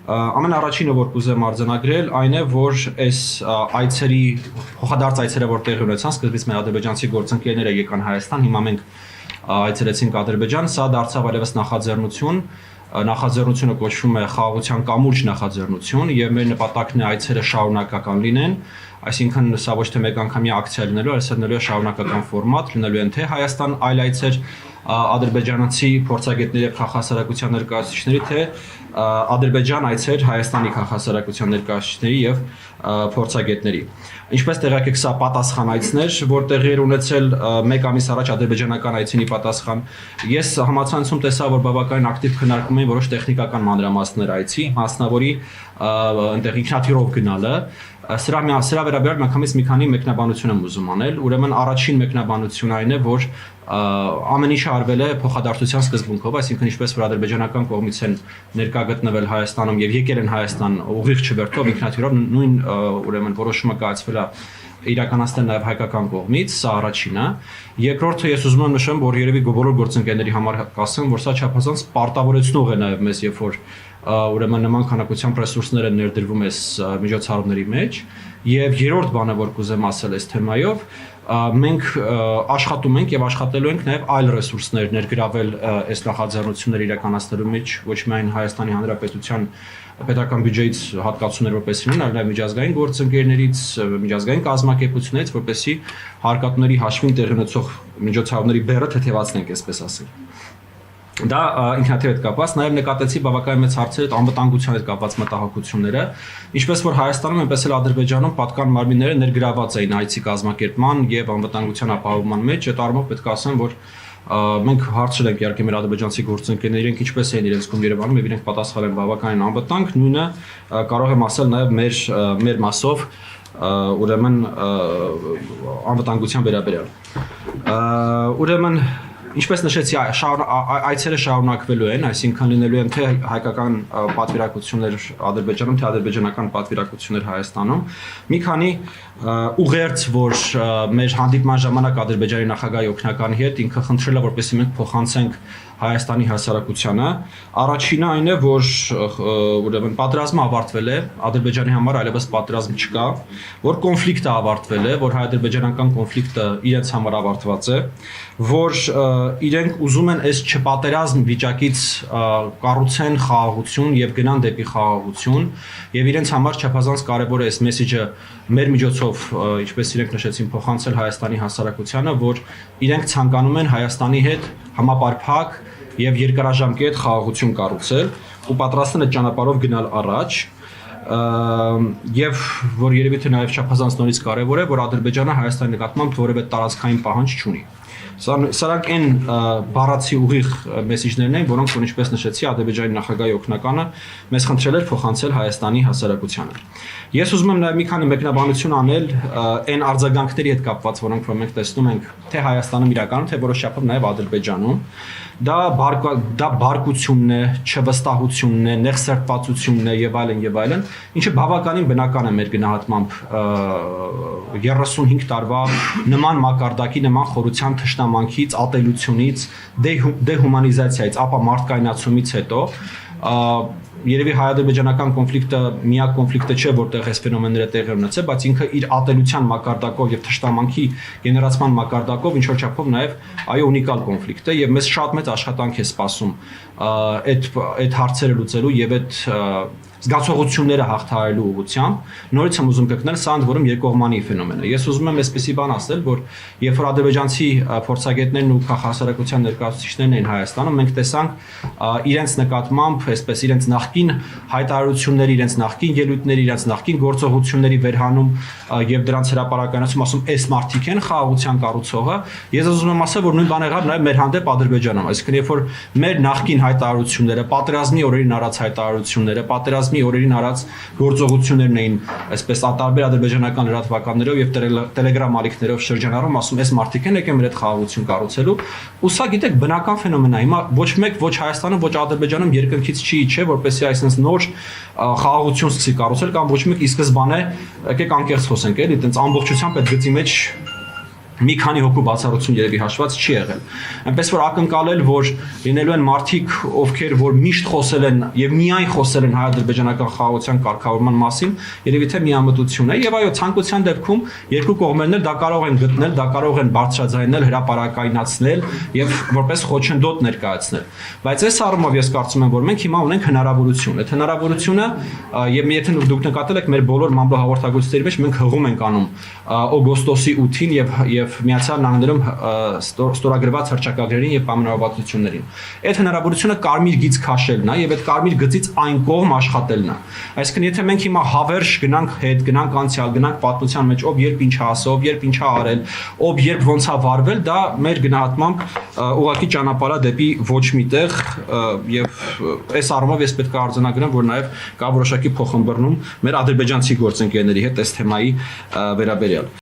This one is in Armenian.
Ամենաառաջինը, որ կուզեմ արձանագրել, այն է, որ այս այցերի փոխադարձ այցերը, որ տեղի ունեցան, սկզբից մեր ադրբեջանցի գործընկերները եկան Հայաստան, հիմա մենք այցելեցինք Ադրբեջան, սա դարձավ այլևս նախաձեռնություն, նախաձեռնությունը կոչվում է խաղաղության կամուրջ նախաձեռնություն եւ մեր նպատակն է այցերը շարունակական լինեն, այսինքն սա ոչ թե մեկ անգամյա ակցիա լինելու, այլ լինելու է շարունակական ֆորմատ, լինելու են թե Հայաստան այլ այցեր ադրբեջանացի փորձագետների եւ քաղաքասարակության ներկայացուցիչների, թե Ադրբեջան այցեր Հայաստանի քաղաքասարակության ներկայացուցիչների եւ փորձագետների։ Ինչպես տեղյակ եք, սա պատասխան այցներ, որ տեղի էր ունեցել մեկ ամիս առաջ ադրբեջանական այցինի պատասխան։ Ես համացանցում տեսա, որ բավականին ակտիվ քննարկում են որոշ տեխնիկական մանրամասներ այցի, մասնավորի այնտեղ ինքնաթիռով գնալը։ Սրա վերաբերյալ միանգամից մի քանի մեկնաբանություն եմ ուզում անել, ուրեմն առաջին մեկնաբանությունը այն է, որ ամեն ինչը արվել է փոխադարձության սկզբունքով, այսինքն ինչպես որ ադրբեջանական կողմից են ներկա գտնվել Հայաստանում եւ եկել են Հայաստան ուղիղ չվերթով ինքնաթիռով, նույն ուրեմն որոշումը կայացվել է իրականացնել նաև հայկական կողմից, սա առաջինը։ Երկրորդը ես ուզում եմ նշեմ, որ երևի բոլոր գործընկերների համար կասեմ, որ սա չափազանց պարտավորեցնող է նաև մեզ, երբ որ ուրեմն նման քանակությամբ ռեսուրսներ են ներդրվում այս միջոցառումների մեջ։ Եվ երրորդ բանը, որ կուզեմ ասել այս թեմայով, մենք աշխատում ենք եւ աշխատելու ենք նաեւ այլ ռեսուրսներ ներգրավել այս նախաձեռնությունները իրականացնելու մեջ, ոչ միայն Հայաստանի Հանրապետության պետական բյուջեից հատկացումներ որպես լինեն, այլ նաեւ միջազգային գործընկերներից, միջազգային կազմակերպություններից, որպեսզի հարկատուների հաշվին տեղի ունեցող միջոցառումների բեռը թեթևացնենք, այսպես ասել։ Դա ինքնաթիռ հետ կապված, նաև նկատեցի բավականին մեծ հարցեր անվտանգության հետ կապված մտահոգությունները, ինչպես որ Հայաստանում, այնպես էլ Ադրբեջանում պատկան մարմինները ներգրաված էին այցի կազմակերպման եւ անվտանգության ապահովման մեջ, այդ առումով պետք է ասեմ, որ մենք հարցրել ենք իհարկե մեր ադրբեջանցի գործընկերներին, իրենք ինչպես էին իրենց կողմ Երևանում եւ իրենք պատասխանել են բավականին անվտանգ, նույնը կարող եմ ասել նաև մեր մասով ուրեմն անվտանգության վերաբերյալ։ Ուրեմն ինչպես նշեցի, այցերը շարունակվելու են, այսինքն լինելու են թե հայկական պատվիրակություններ Ադրբեջանում, թե ադրբեջանական պատվիրակություններ Հայաստանում։ Մի քանի ուղերձ, որ մեր հանդիպման ժամանակ Ադրբեջանի նախագահի օգնականի հետ ինքը խնդրել է, որպեսզի մենք փոխանցենք Հայաստանի հասարակությանը։ Առաջինը այն է, որ ուրեմն պատերազմը ավարտվել է, Ադրբեջանի համար այլևս պատերազմ չկա, որ կոնֆլիկտը ավարտվել է, որ հայ-ադրբեջանական կոնֆլիկտը իրենց համար ավարտված է, որ իրենք ուզում են այս չպատերազմ վիճակից կառուցեն խաղաղություն եւ գնան դեպի խաղաղություն եւ իրենց համար չափազանց կարեւոր է այս մեսեջը մեր միջոցով, ինչպես իրենք նշեցին, փոխանցել Հայաստանի հասարակությանը, որ իրենք ցանկանում են Հայաստանի հետ համապարփակ եւ երկարաժամկետ խաղաղություն կառուցել ու պատրաստ են այդ ճանապարհով գնալ առաջ եւ որ երևի թե նաեւ չափազանց նորից կարեւոր է, որ Ադրբեջանը Հայաստանի նկատմամբ որևէ տարածքային պահանջ չունի։ Սրանք այն բառացի ուղիղ մեսեջներն են, որոնք ինչպես նշեցի Ադրբեջանի նախագահի օգնականը մեզ խնդրել էր փոխանցել Հայաստանի հասարակությանը։ Ես ուզում եմ նաև մի քանի մեկնաբանություն անել այն արձագանքների հետ կապված, որոնք որ մենք տեսնում ենք թե Հայաստանում իրականում, թե որոշ չափով նաև Ադրբեջանում։ Դա բարկությունն է, չվստահությունն է, նեղսերտվածությունն է եւ այլն, ինչը բավականին բնական է մեր գնահատմամբ 35 տարվա նման մակարդակի, նման խորության թշնամանքից, ատելությունից, դեհումանիզացիայից, ապա մարդկայնացումից հետո երևի հայ-ադրբեջանական կոնֆլիկտը միակ կոնֆլիկտը չէ, որտեղ այս ֆենոմենները տեղի ունեցել, բայց ինքը իր ատելության մակարդակով եւ թշնամանքի գեներացման մակարդակով ինչ որ չափով նաեւ այո ունիկալ կոնֆլիկտ է եւ մեզ շատ մեծ աշխատանք է սպասում այդ հարցերը լուծելու եւ այդ զգացողությունները հաղթահարելու ուղղությամբ։ Նորից եմ ուզում կգնել, սա ընդ որում երկկողմանի ֆենոմեն է։ Ես ուզում եմ այսպեսի բան ասել, որ երբ որ ադրբեջանցի փորձագետներն ու քաղաքասարակության ներկայացուցիչներն էին Հայաստանում, մենք տեսանք իրենց նկատմամբ, այսպես իրենց նախկին հայտարարությունների, իրենց նախկին ելույթների, իրենց նախկին գործողությունների վերհանում եւ դրանց հրապարակայնացում ասում, այս մարդիկ են խաղաղության կառուցողը։ Ես ուզում եմ ասել, որ նույն բանը եղավ նաեւ մեր հանդեպ Ադրբեջանում, այսինքն երբ որ մեր նախկին հայտարարությունները, պատերազմի օրերին արած հայտարարությունները, պատերազմի օրերին արած գործողություններն էին, այսպես տարբեր ադրբեջանական լրատվականներով եւ տելեգրամ ալիքներով շրջանառում, ասում, այս մարդիկ են եկել մեր այդ խաղաղություն կառուցելու, ու սա գիտեք բնական ֆենոմեն է։ Հիմա ոչ մեկ ոչ Հայաստանում, ոչ Ադրբեջանում երկնքից չի, չէ, որպեսզի այսպես նոր խաղաղություն սկսի կառուցել կամ ոչ մեկ ի սկզբանե եկեք անկեղծ խոսենք, էլի, այտենց ամբողջությամբ այդ գծի մեջ մի քանի հոգու բացառություն երևի հաշված չի եղել։ Այնպես որ ակնկալել, որ լինելու են մարդիկ, ովքեր որ միշտ խոսել են եւ միայն խոսել են հայ-ադրբեջանական խաղաղության կարգավորման մասին, երևի թե միամտություն է եւ այո, ցանկության դեպքում երկու կողմերն էլ դա կարող են գտնել, դա կարող են բարձրաձայնել, հրապարակայնացնել եւ որպես խոչընդոտ ներկայացնել։ Բայց այս առումով ես կարծում եմ, որ մենք հիմա ունենք հնարավորություն։ Այդ հնարավորությունը եւ եթե դուք նկատել եք մեր բոլոր մամլո հաղորդագրությունների մեջ մենք հղում ենք անում օգոստոսի 8-ին եւ Միացյալ Նահանգներում ստորագրված հռչակագրերին եւ պայմանավորվածություններին։ Այդ հնարավորությունը կարմիր գիծ քաշելն է եւ այդ կարմիր գծից այն կողմ աշխատելն է։ Այսինքն եթե մենք հիմա հավերժ գնանք հետ, գնանք անցյալ, գնանք պատմության մեջ, ով երբ ինչ ասել, ով երբ ինչ արել, ով երբ ոնց է վարվել, դա մեր գնահատմամբ ուղղակի ճանապարհա դեպի ոչ միտեղ եւ այս առումով ես պետք է արձանագրեմ, որ նաեւ կա որոշակի փոխըմբռնում մեր ադրբեջանցի գործընկերների հետ այս թեմայի վերաբերյալ։